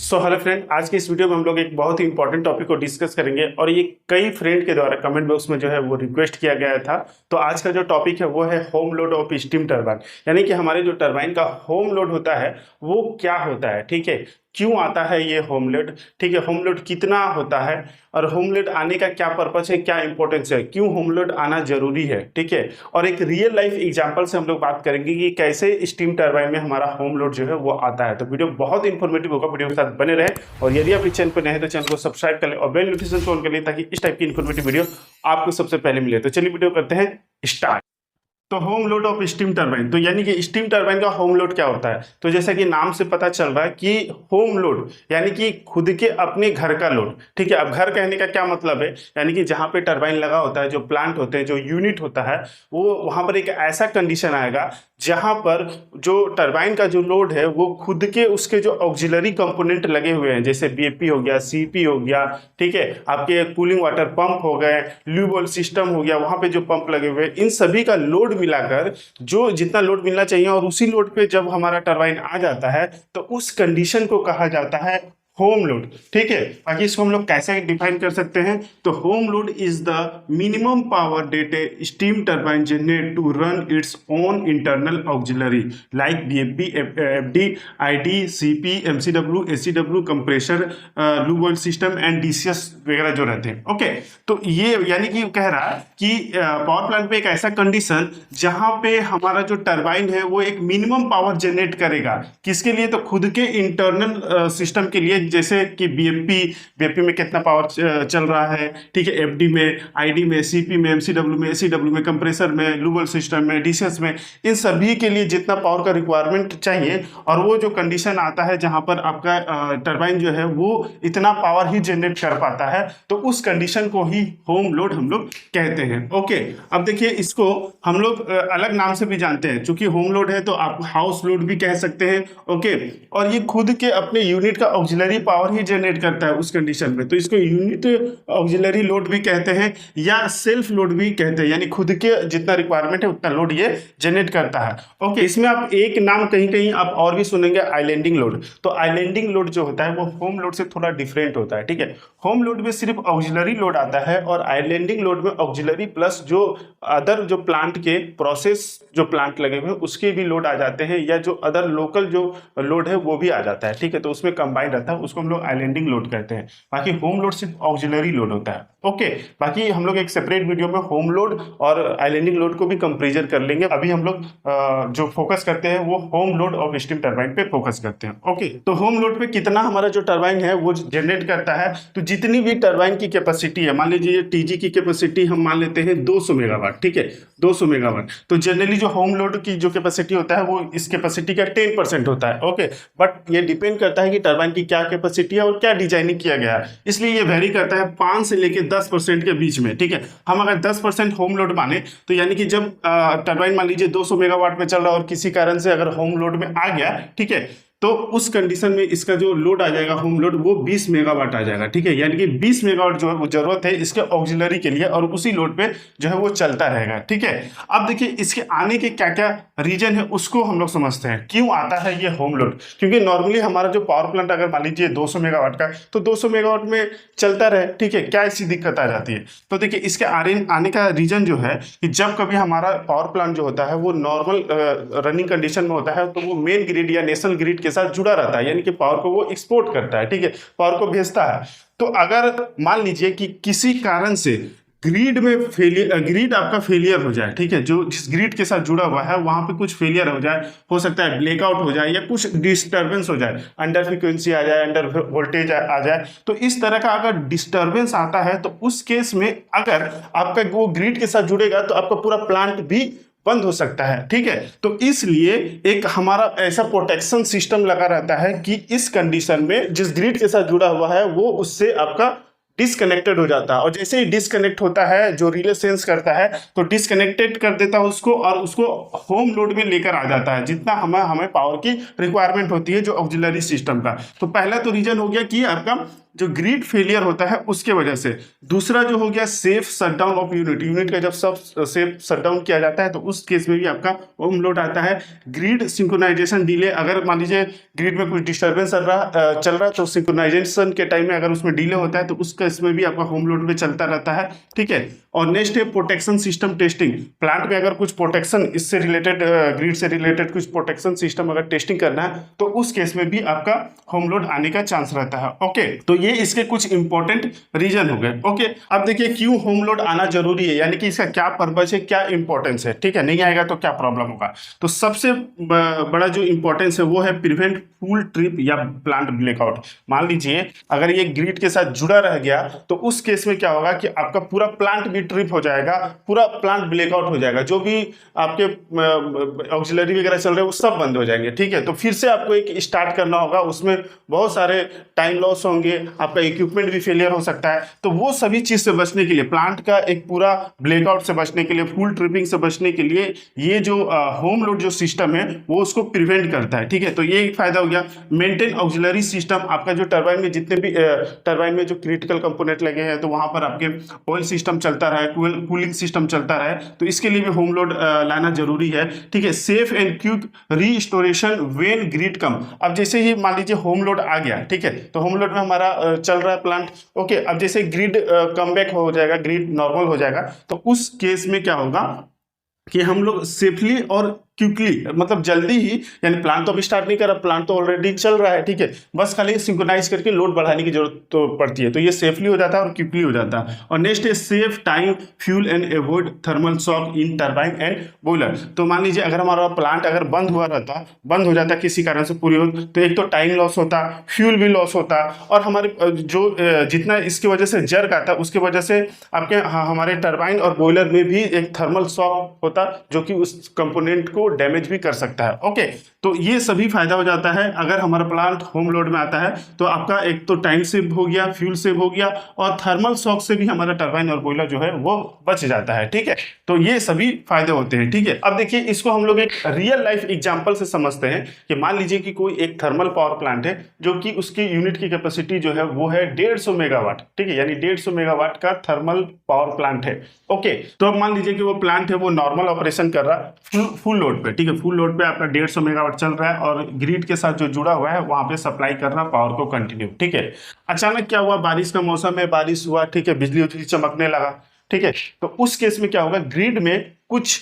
Hello friend, आज के इस वीडियो में हम लोग एक बहुत ही इंपॉर्टेंट टॉपिक को डिस्कस करेंगे और ये कई फ्रेंड के द्वारा कमेंट बॉक्स में जो है वो रिक्वेस्ट किया गया था। तो आज का जो टॉपिक है वो है home load of steam turbine, यानी कि हमारे जो टरबाइन का होम लोड होता है वो क्या होता है, ठीक है, क्यों आता है ये होम लोड, ठीक है, होम लोड कितना होता है और होम लोड आने का क्या पर्पस है, क्या इंपॉर्टेंस है, क्यों होम लोड आना जरूरी है, ठीक है। और एक रियल लाइफ एग्जांपल से हम लोग बात करेंगे कि कैसे स्टीम टरबाइन में हमारा होम लोड जो है वो आता है। तो वीडियो बहुत इंफॉर्मेटिव होगा, वीडियो के साथ बने रहे और यदि आप इस चैनल पर नए हैं तो चैनल को सब्सक्राइब कर लें और बेल नोटिफिकेशन ऑन कर लें ताकि इस टाइप की इंफॉर्मेटिव वीडियो आपको सबसे पहले मिले। तो चलिए वीडियो करते हैं स्टार्ट। तो home load of steam turbine, तो यानी कि स्टीम टरबाइन का होम लोड क्या होता है। तो जैसा कि नाम से पता चल रहा है कि होम लोड यानी कि खुद के अपने घर का लोड, ठीक है। अब घर कहने का क्या मतलब है, यानी कि जहाँ पे टरबाइन लगा होता है, जो प्लांट होते हैं, जो यूनिट होता है, वो वहाँ पर एक ऐसा कंडीशन आएगा जहाँ पर जो टरबाइन का जो लोड है वो खुद के उसके जो ऑक्सिलरी कंपोनेंट लगे हुए हैं, जैसे बीएफपी हो गया, सीपी हो गया, ठीक है, आपके कूलिंग वाटर पंप हो गए, ल्यूबल सिस्टम हो गया, वहाँ पे जो पंप लगे हुए हैं, इन सभी का लोड मिलाकर जो जितना लोड मिलना चाहिए और उसी लोड पे जब हमारा टरबाइन आ जाता है तो उस कंडीशन को कहा जाता है होम लोड, ठीक है। बाकी इसको हम लोग कैसे डिफाइन कर सकते हैं, तो home load is the minimum power that a steam turbine generate to run its own internal auxiliary like BFP, FD, ID, CP, MCW, ACW, compressor, lube system and DCS वगैरह जो रहते हैं। ओके, तो ये यानी कि कह रहा है कि पावर प्लांट पे एक ऐसा कंडीशन जहां पे हमारा जो टरबाइन है वो एक मिनिमम पावर जनरेट करेगा, किसके लिए, तो खुद के इंटरनल सिस्टम के लिए, जैसे कि बीएफपी में कितना पावर चल रहा है, ठीक है, एफडी में, आईडी में, सीपी में, एमसीडब्ल्यू में, एसीडब्ल्यू में, कंप्रेसर में, लूबल सिस्टम में, डीसीएस में, इन सभी के लिए जितना पावर का रिक्वायरमेंट चाहिए और वो जो कंडीशन आता है जहां पर आपका टरबाइन जो है वो इतना पावर ही जनरेट कर पाता है, तो उस कंडीशन को ही होम लोड हम लोग कहते हैं। ओके, अब देखिए इसको हम लोग अलग नाम से भी जानते हैं, चूंकि होम लोड है तो आप हाउस लोड भी कह सकते हैं। ओके, और ये खुद के अपने यूनिट का ऑक्सिलरी पावर ही जनरेट करता है उस कंडीशन में, तो इसको यूनिट ऑक्सिलरी लोड भी कहते हैं या सेल्फ लोड भी कहते हैं, यानी खुद के जितना रिक्वायरमेंट है उतना लोड ये जनरेट करता है। ओके, इसमें आप एक नाम कहीं कहीं आप और भी सुनेंगे, आइलैंडिंग लोड। तो आइलैंडिंग लोड जो होता है वो होम लोड से थोड़ा डिफरेंट होता है, ठीक है। होम लोड में सिर्फ ऑक्सिलरी लोड आता है और आइलैंडिंग लोड में ऑक्सिलरी प्लस जो अदर जो प्लांट के प्रोसेस जो प्लांट लगे हुए हैं उसके भी लोड आ जाते हैं, या जो अदर लोकल जो लोड है वो भी आ जाता है, ठीक है। तो उसमें कंबाइंड रहता है, उसको हम लोग आइलैंडिंग लोड कहते हैं। बाकी होम लोड सिर्फ ऑक्सिलरी लोड होता है। ओके, बाकी हम लोग एक सेपरेट वीडियो में होम लोड और आइलैंडिंग लोड को भी कंपेरिजन कर लेंगे। अभी हम लोग जो फोकस करते हैं वो home load of steam turbine पे फोकस करते हैं। ओके, तो होम लोड पे कितना हमारा जो टरबाइन है वो जनरेट करता है, तो जितनी भी टरबाइन की कैपेसिटी है, मान लीजिए टीजी की कैपेसिटी हम मान लेते हैं 200 मेगावाट, ठीक है, 200 मेगावाट। तो जनरली जो होम लोड की जो कैपेसिटी होता है वो इस कैपेसिटी का 10% होता है। ओके, बट ये डिपेंड करता है कि टरबाइन की क्या कैपेसिटी है और क्या डिजाइनिंग किया गया है, इसलिए ये वेरी करता है 5 से लेके 10% के बीच में, ठीक है। हम अगर 10% होम लोड माने तो यानी कि जब टरबाइन मान लीजिए 200 मेगावाट में चल रहा है और किसी कारण से अगर होम लोड में आ गया, ठीक है, तो उस कंडीशन में इसका जो लोड आ जाएगा होम लोड वो 20 मेगावाट आ जाएगा, ठीक है। यानी कि 20 मेगावाट जो है वो जरूरत है इसके ऑक्सिलरी के लिए और उसी लोड पे जो है वो चलता रहेगा, ठीक है। अब देखिए इसके आने के क्या क्या रीजन है उसको हम लोग समझते हैं, क्यों आता है ये होम लोड। क्योंकि नॉर्मली हमारा जो पावर प्लांट अगर मान लीजिए 200 मेगावाट का, तो 200 मेगावाट में चलता रहे, ठीक है, क्या ऐसी दिक्कत आ जाती है। तो देखिए इसके आने का रीजन जो है कि जब कभी हमारा पावर प्लांट जो होता है वो नॉर्मल रनिंग कंडीशन में होता है तो वो मेन ग्रिड या नेशनल ग्रिड के साथ जुड़ा रहता है, यानी कि पावर को वो एक्सपोर्ट करता है, ठीक है, पावर को भेजता है। तो अगर मान लीजिए कि किसी कारण से ग्रिड में फेलियर, ग्रिड आपका फेलियर हो जाए, ठीक है, जो जिस ग्रिड के साथ जुड़ा हुआ है वहां पे कुछ फेलियर हो जाए, हो सकता है ब्लैकआउट हो जाए या कुछ डिस्टर्बेंस हो जाए, अंडर फ्रीक्वेंसी आ जाए, अंडर वोल्टेज आ जाए, तो इस तरह का अगर डिस्टर्बेंस आता है तो उस केस में अगर आपका वो ग्रिड के साथ जुड़ेगा तो आपका पूरा प्लांट भी बंद हो सकता है, ठीक है। तो इसलिए एक हमारा ऐसा प्रोटेक्शन सिस्टम लगा रहता है कि इस कंडीशन में जिस ग्रिड के साथ जुड़ा हुआ है वो उससे आपका डिसकनेक्टेड हो जाता है, और जैसे ही डिसकनेक्ट होता है जो रिले सेंस करता है तो डिसकनेक्टेड कर देता है उसको और उसको होम लोड में लेकर आ जाता है जितना हमें पावर की रिक्वायरमेंट होती है जो ऑक्सिलरी सिस्टम का। तो पहला तो रीजन हो गया कि आपका जो ग्रिड फेलियर होता है उसके वजह से। दूसरा जो हो गया safe shutdown of unit, unit का जब सब सेफ शटडाउन किया जाता है तो उस केस में भी आपका होम लोड आता है। ग्रिड सिंक्रोनाइजेशन डिले, अगर मान लीजिए ग्रिड में कुछ डिस्टर्बेंस चल रहा है तो सिंक्रोनाइजेशन के टाइम में अगर उसमें डिले होता है तो उस केस में भी आपका होम लोड में चलता रहता है, ठीक है। और नेक्स्ट है प्रोटेक्शन सिस्टम टेस्टिंग। प्लांट में अगर कुछ प्रोटेक्शन इससे रिलेटेड, ग्रिड से रिलेटेड कुछ प्रोटेक्शन सिस्टम अगर टेस्टिंग करना है तो उस केस में भी आपका होम लोड आने का चांस रहता है। ओके, तो ये इसके कुछ इंपॉर्टेंट रीजन हो गए। ओके, अब देखिए क्यों होम लोड आना जरूरी है, यानी कि इसका क्या पर्पज है, क्या इंपॉर्टेंस है, ठीक है। नहीं आएगा तो क्या प्रॉब्लम होगा। तो सबसे बड़ा जो इंपॉर्टेंस है वो है प्रिवेंट फुल ट्रिप या प्लांट ब्लैकआउट। मान लीजिए अगर ये ग्रिड के साथ जुड़ा रह गया तो उस केस में क्या होगा कि आपका पूरा प्लांट भी ट्रिप हो जाएगा, पूरा प्लांट ब्लैकआउट हो जाएगा, जो भी आपके ऑक्सिलरी वगैरह चल रहे हैं वो सब बंद हो जाएंगे, ठीक है। तो फिर से आपको एक स्टार्ट करना होगा, उसमें बहुत सारे टाइम लॉस होंगे, आपका इक्विपमेंट भी फेलियर हो सकता है। तो वो सभी चीज से बचने के लिए, प्लांट का एक पूरा ब्लैकआउट से बचने के लिए, फुल ट्रिपिंग से बचने के लिए ये जो होम लोड जो सिस्टम है वो उसको प्रिवेंट करता है, ठीक है। तो ये एक फायदा हो गया। मेंटेन ऑक्सिलरी सिस्टम, आपका जो टरबाइन में जितने भी टरबाइन में जो क्रिटिकल कंपोनेंट लगे हैं तो वहां पर आपके ऑयल सिस्टम चलता रहे, कूलिंग सिस्टम चलता रहे, तो इसके लिए भी होम लोड लाना जरूरी है, ठीक है। Safe and quick restoration when grid come. अब जैसे ही मान लीजिए होम लोड आ गया, ठीक है, तो होम लोड में हमारा चल रहा है प्लांट, ओके। अब जैसे ग्रिड कम बैक हो जाएगा, ग्रिड नॉर्मल हो जाएगा, तो उस केस में क्या होगा कि हम लोग सेफली और क्विकली, मतलब जल्दी ही, यानी प्लांट तो अभी स्टार्ट नहीं करा, प्लांट तो ऑलरेडी चल रहा है, ठीक है, बस खाली सिंक्रोनाइज करके लोड बढ़ाने की जरूरत तो पड़ती है, तो ये सेफली हो जाता है और क्विकली हो जाता है। और नेक्स्ट है safe time fuel and avoid thermal shock in turbine and boiler. तो मान लीजिए अगर हमारा प्लांट अगर बंद हो जाता किसी कारण से पूरी हो, तो एक तो टाइम लॉस होता, फ्यूल भी लॉस होता, और हमारे जो जितना इसकी वजह से जर्क आता उसकी वजह से आपके हमारे टरबाइन और बॉयलर में भी एक थर्मल शॉक होता जो कि उस कंपोनेंट को डैमेज भी कर सकता है। ओके, तो ये सभी फायदा हो जाता है अगर हमारा प्लांट होम लोड में आता है, तो आपका एक तो टाइम सेव हो गया, फ्यूल सेव हो गया, और थर्मल शॉक से भी हमारा टरबाइन और बॉयलर जो है वो बच जाता है, ठीक है। तो ये सभी फायदे होते हैं, ठीक है। अब देखिए इसको हम लोग एक रियल लाइफ एग्जांपल से समझते हैं कि मान लीजिए कि कोई एक थर्मल पावर प्लांट है जो कि उसकी यूनिट की कैपेसिटी जो है वो है 150 मेगावाट, ठीक है, यानी 150 मेगावाट का थर्मल पावर प्लांट है। ओके, तो अब मान लीजिए कि वो प्लांट है वो नॉर्मल ऑपरेशन कर रहा है फुल लोड पे, ठीक है, फुल लोड पे आपका 150 मेगावाट चल रहा है और ग्रिड के साथ जो जुड़ा हुआ है वहां पे सप्लाई कर रहा है पावर को कंटिन्यू, ठीक है। अचानक क्या हुआ, बारिश का मौसम है, बारिश हुआ, ठीक है, बिजली उजली चमकने लगा, ठीक है, तो उस केस में क्या होगा, ग्रिड में कुछ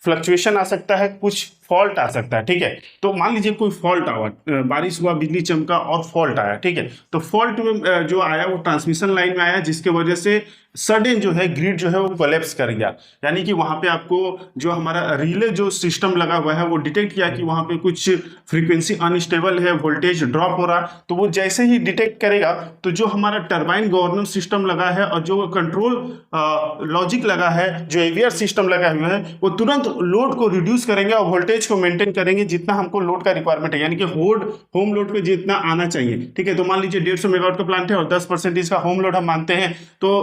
फ्लक्चुएशन आ सकता है, कुछ फॉल्ट आ सकता है, ठीक है। तो मान लीजिए कोई फॉल्ट आया, बारिश हुआ, बिजली चमका और फॉल्ट आया, ठीक है, तो फॉल्ट में जो आया वो ट्रांसमिशन लाइन में आया, जिसके वजह से सडन जो है ग्रिड जो है वो कोलैप्स कर गया। यानी कि वहां पे आपको जो हमारा रिले जो सिस्टम लगा हुआ है वो डिटेक्ट किया कि वहां पे कुछ फ्रीक्वेंसी अनस्टेबल है, वोल्टेज ड्रॉप हो रहा, तो वो जैसे ही डिटेक्ट करेगा तो जो हमारा टरबाइन गवर्नेंस सिस्टम लगा है और जो कंट्रोल लॉजिक लगा है, जो एवीआर सिस्टम लगा हुआ है, वो तुरंत लोड को रिड्यूस करेंगे और वोल्टेज को मेंटेन करेंगे जितना हमको लोड का रिक्वायरमेंट है, यानी कि होम लोड पे जितना आना चाहिए, ठीक है। तो मान लीजिए 150 मेगावाट का प्लांट है और 10% इसका होम लोड हम मानते हैं, तो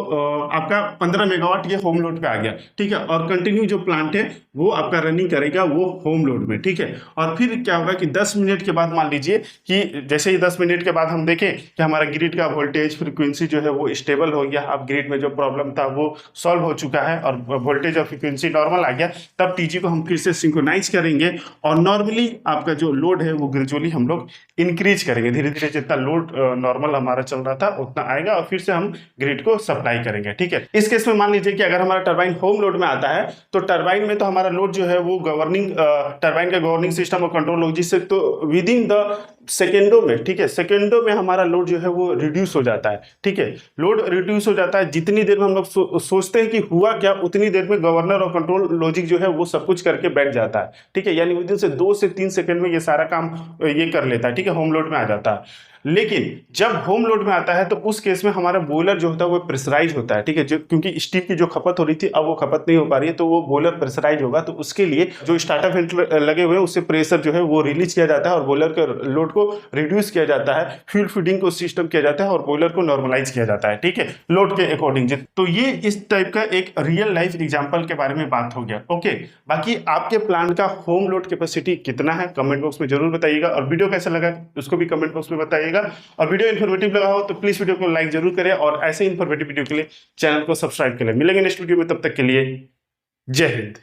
आपका 15 मेगावाट ये होम लोड पे आ गया, ठीक है, और कंटिन्यू जो प्लांट है वो आपका रनिंग करेगा वो होम लोड में, ठीक है। और फिर क्या होगा कि 10 मिनट के बाद मान लीजिए कि जैसे ही 10 मिनट के बाद हम देखें कि हमारा ग्रिड का वोल्टेज फ्रीक्वेंसी जो है वो स्टेबल हो गया, अब ग्रिड में जो प्रॉब्लम था वो सॉल्व हो चुका है और वोल्टेज और फ्रीक्वेंसी नॉर्मल आ गया, तब टीजी को हम फिर से सिंक्रोनाइज करेंगे और नॉर्मली आपका जो लोड है वो ग्रेजुअली हम लोग इंक्रीज करेंगे, धीरे धीरे जितना लोड नॉर्मल हमारा चल रहा था उतना आएगा और फिर से हम ग्रिड को सप्लाई करेंगे, ठीक है। इस केस में मान लीजिए कि अगर हमारा टरबाइन होम लोड में आता है तो टरबाइन में तो हमारा लोड जो है वो टरबाइन का गवर्निंग सिस्टम और कंट्रोल लॉजिक से तो विद इन द सेकेंडों में, ठीक है, सेकेंडों में हमारा लोड जो है वो रिड्यूस हो जाता है, ठीक है, लोड रिड्यूस हो जाता है। जितनी देर में हम लोग सोचते हैं कि हुआ क्या, उतनी देर में गवर्नर और कंट्रोल लॉजिक जो है वो सब कुछ करके बैठ जाता है, ठीक है, यानी विद इन से 2 से 3 सेकंड में ये सारा काम ये कर लेता है, ठीक है, होम लोड में आ जाता है। लेकिन जब होम लोड में आता है तो उस केस में हमारा बॉयलर जो होता है वो प्रेशराइज होता है, ठीक है, क्योंकि स्टीम की जो खपत हो रही थी अब वो खपत नहीं हो पा रही है, तो वो बॉयलर प्रेशराइज होगा, तो उसके लिए जो स्टार्टर वेंट लगे हुए हैं उससे प्रेशर जो है वो रिलीज किया जाता है और बॉयलर के लोड को रिड्यूस किया जाता है, फ्यूल फीडिंग को सिस्टम किया जाता है और बॉयलर को नॉर्मलाइज किया जाता है, ठीक है, लोड के अकॉर्डिंग। तो ये इस टाइप का एक रियल लाइफ एग्जाम्पल के बारे में बात हो गया। ओके, बाकी आपके प्लांट का होम लोड कैपेसिटी कितना है कमेंट बॉक्स में जरूर बताइएगा और वीडियो कैसा लगा उसको भी कमेंट बॉक्स में बताइएगा। रहेगा। और वीडियो इन्फॉर्मेटिव लगा हो तो प्लीज वीडियो को लाइक जरूर करें और ऐसे इन्फॉर्मेटिव वीडियो के लिए चैनल को सब्सक्राइब करें। मिलेंगे नेक्स्ट वीडियो में, तब तक के लिए जय हिंद।